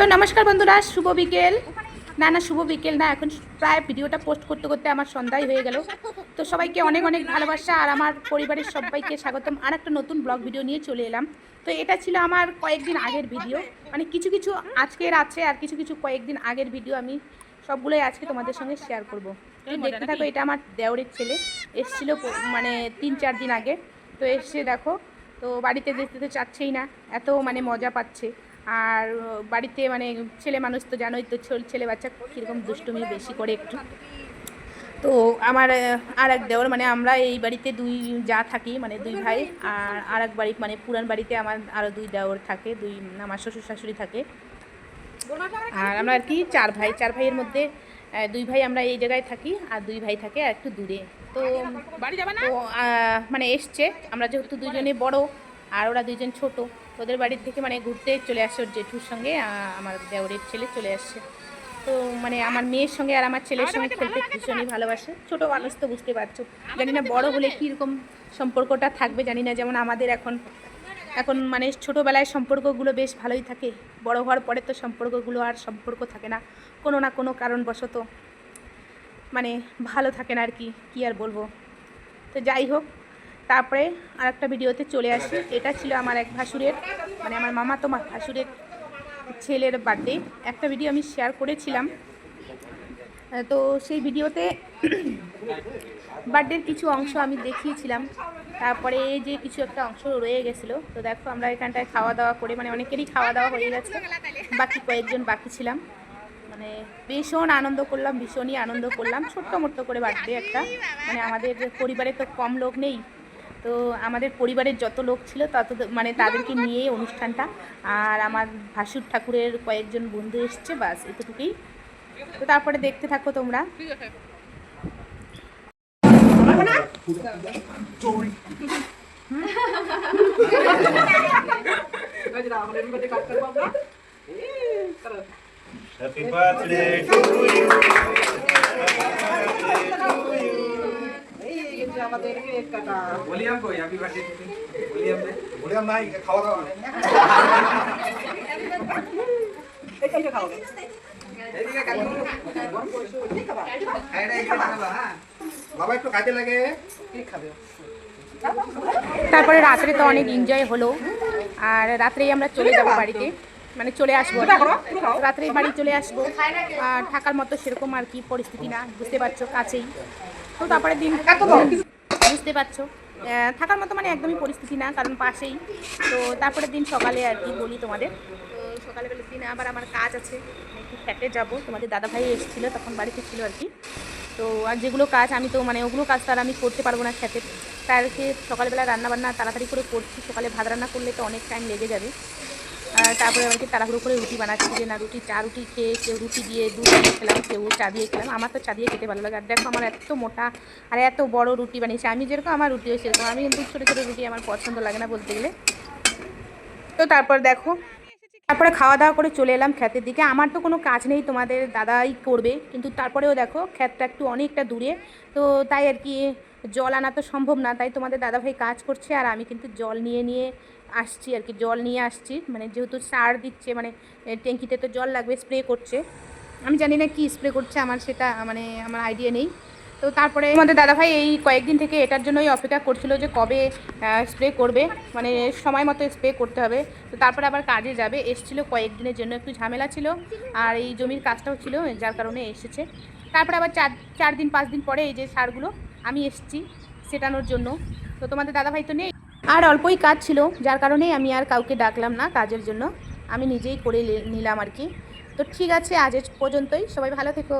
তো নমস্কার বন্ধুরা, শুভ বিকেল। না শুভ বিকেল না, এখন প্রায় ভিডিওটা পোস্ট করতে করতে আমার সন্ধ্যায় হয়ে গেল। তো সবাইকে অনেক অনেক ভালোবাসা আর আমার পরিবারের সবাইকে স্বাগতম। আর একটা নতুন ব্লগ ভিডিও নিয়ে চলে এলাম। তো এটা ছিল আমার কয়েকদিন আগের ভিডিও, মানে কিছু কিছু আজকের আছে আর কিছু কিছু কয়েকদিন আগের ভিডিও। আমি সবগুলোই আজকে তোমাদের সঙ্গে শেয়ার করব। তো দেখতে থাকো। এটা আমার দেওরের ছেলে এসেছিল মানে 3-4 দিন আগে। তো এসে দেখো, তো বাড়িতে যেতে তো চাচ্ছেই না, এত মানে মজা পাচ্ছে। আর বাড়িতে মানে ছেলে মানুষ তো জানোই তো, ছেলে বাচ্চা কীরকম দুষ্টুমি বেশি করে একটু। তো আমার আর এক দেওর, মানে আমরা এই বাড়িতে দুই যা থাকি, মানে দুই ভাই। আর এক বাড়ি মানে পুরান বাড়িতে আমার আরও দুই দেওর থাকে, আমার শ্বশুর শাশুড়ি থাকে। আর আমরা আর কি চার ভাইয়ের মধ্যে দুই ভাই আমরা এই জায়গায় থাকি আর দুই ভাই থাকে আর একটু দূরে। তো বাড়ি যাবে না, তো মানে এসছে, আমরা যেহেতু দুজনে বড় আর ওরা দুইজন ছোট, ওদের বাড়ির থেকে মানে ঘুরতে চলে আসছে ওর জেঠুর সঙ্গে। আমার দেওরের ছেলে চলে আসছে। তো মানে আমার মেয়ের সঙ্গে আর আমার ছেলের সঙ্গে খেলতে ভীষণই ভালোবাসে। ছোটো মানুষ তো বুঝতে পারছো, জানি না বড় হলে কীরকম সম্পর্কটা থাকবে জানি না। যেমন আমাদের এখন মানে ছোটোবেলায় সম্পর্কগুলো বেশ ভালোই থাকে, বড় হওয়ার পরে তো সম্পর্কগুলো আর সম্পর্ক থাকে না, কোনো না কোনো কারণবশত মানে ভালো থাকে না আর কি আর বলবো। তো যাই হোক, তারপরে আর একটা ভিডিওতে চলে আসি। এটা ছিল আমার এক ভাসুরের, মানে আমার মামা তো ভাসুরের ছেলের বার্থডে। একটা ভিডিও আমি শেয়ার করেছিলাম। তো সেই ভিডিওতে বার্থডের কিছু অংশ আমি দেখিয়েছিলাম। তারপরে এই যে কিছু একটা অংশ রয়ে গেছিলো। তো দেখো আমরা এখানটায় খাওয়া দাওয়া করে, মানে অনেকেরই খাওয়া দাওয়া হয়ে গেছে, বাকি কয়েকজন বাকি ছিলাম। মানে ভীষণই আনন্দ করলাম। ছোট্ট মোট্ট করে বার্থডে একটা, মানে আমাদের পরিবারে তো কম লোক নেই। তো আমাদের পরিবারের যত লোক ছিল তত মানে তাদেরকে নিয়ে অনুষ্ঠানটা। আর আমার ভাসুর ঠাকুরের কয়েকজন বন্ধু এসছে, বাস এতটুকুই। তো তারপরে দেখতে থাকো তোমরা। Happy birthday to you. আমাদের কেক কাটা বলিয়াম কই হ্যাপি বার্থডে টু বলিয়াম নাই, খাওয়া দাওয়া এইটা খাও এইদিকে কাটু বাবা একটু কাজে লাগে। কি খাবে? তারপরে রাত্রে তো অনেক এনজয় হলো। আর রাত্রেই আমরা চলে যাবো বাড়িতে, মানে চলে আসবো রাত্রেই বাড়ি চলে আসবো। আর থাকার মতো সেরকম আর কি পরিস্থিতি না, বুঝতে পারছো, কাছেই। তো তারপরে দিন বুঝতে পারছো থাকার মতো মানে একদমই পরিস্থিতি না, কারণ পাশেই। তো তারপরে দিন সকালে আর কি বলি তোমাদের। তো সকালবেলার দিনে আবার আমার কাজ আছে, একটু ফ্যাটে যাবো। তোমাদের দাদাভাই এসেছিলো, তখন বাড়িতে ছিল আর কি। তো আর যেগুলো কাজ আমি তো মানে ওগুলো কাজ তার আমি করতে পারবো না খেতে, তারকে সকালবেলা রান্নাবান্না তাড়াতাড়ি করে করছি। সকালে ভাত রান্না করলে তো অনেক টাইম লেগে যাবে। তারপরে আমাকে তাড়াহুড়ো করে রুটি বানাচ্ছি, যে না চা রুটি খেয়ে কেউ রুটি দিয়ে দুধ দিয়ে খেলাম, কেউ চা দিয়ে খেলাম। আমার তো চা দিয়ে খেতে ভালো লাগে। আর দেখো আমার এত মোটা আর এত বড় রুটি বানিয়েছি আমি, যেরকম আমার রুটিও সেরকম। আমি কিন্তু ছোটো ছোটো রুটি আমার পছন্দ লাগে না বলতে গেলে। তো তারপর দেখো, তারপরে খাওয়া দাওয়া করে চলে এলাম ক্ষেতের দিকে। আমার তো কোনো কাজ নেই, তোমাদের দাদাই করবে, কিন্তু তারপরেও দেখো ক্ষেতটা একটু অনেকটা দূরে। তো তাই আর কি জল আনা তো সম্ভব না, তাই তোমাদের দাদাভাই কাজ করছে আর আমি কিন্তু জল নিয়ে আসছি আর কি। জল নিয়ে আসছি, মানে যেহেতু সার দিচ্ছে, মানে ট্যাঙ্কিতে তো জল লাগবে, স্প্রে করছে। আমি জানি না কি স্প্রে করছে, আমার সেটা মানে আমার আইডিয়া নেই। তো তারপরে আমাদের দাদাভাই এই কয়েকদিন থেকে এটার জন্যই অপেক্ষা করছিল যে কবে স্প্রে করবে, মানে সময় মতো স্প্রে করতে হবে। তো তারপরে আবার কাজে যাবে, এসেছিলো কয়েকদিনের জন্য, একটু ঝামেলা ছিল আর এই জমির কাজটাও ছিল, যার কারণে এসেছে। তারপরে আবার 4-5 দিন পরে এই যে সারগুলো আমি এসেছি সেটানোর জন্য। তো তোমাদের দাদাভাই তো নেই, আর অল্পই কাজ ছিল, যার কারণেই আমি আর কাউকে ডাকলাম না কাজের জন্য, আমি নিজেই করে নিলাম আর কি। তো ঠিক আছে, আজ পর্যন্তই, সবাই ভালো থেকো।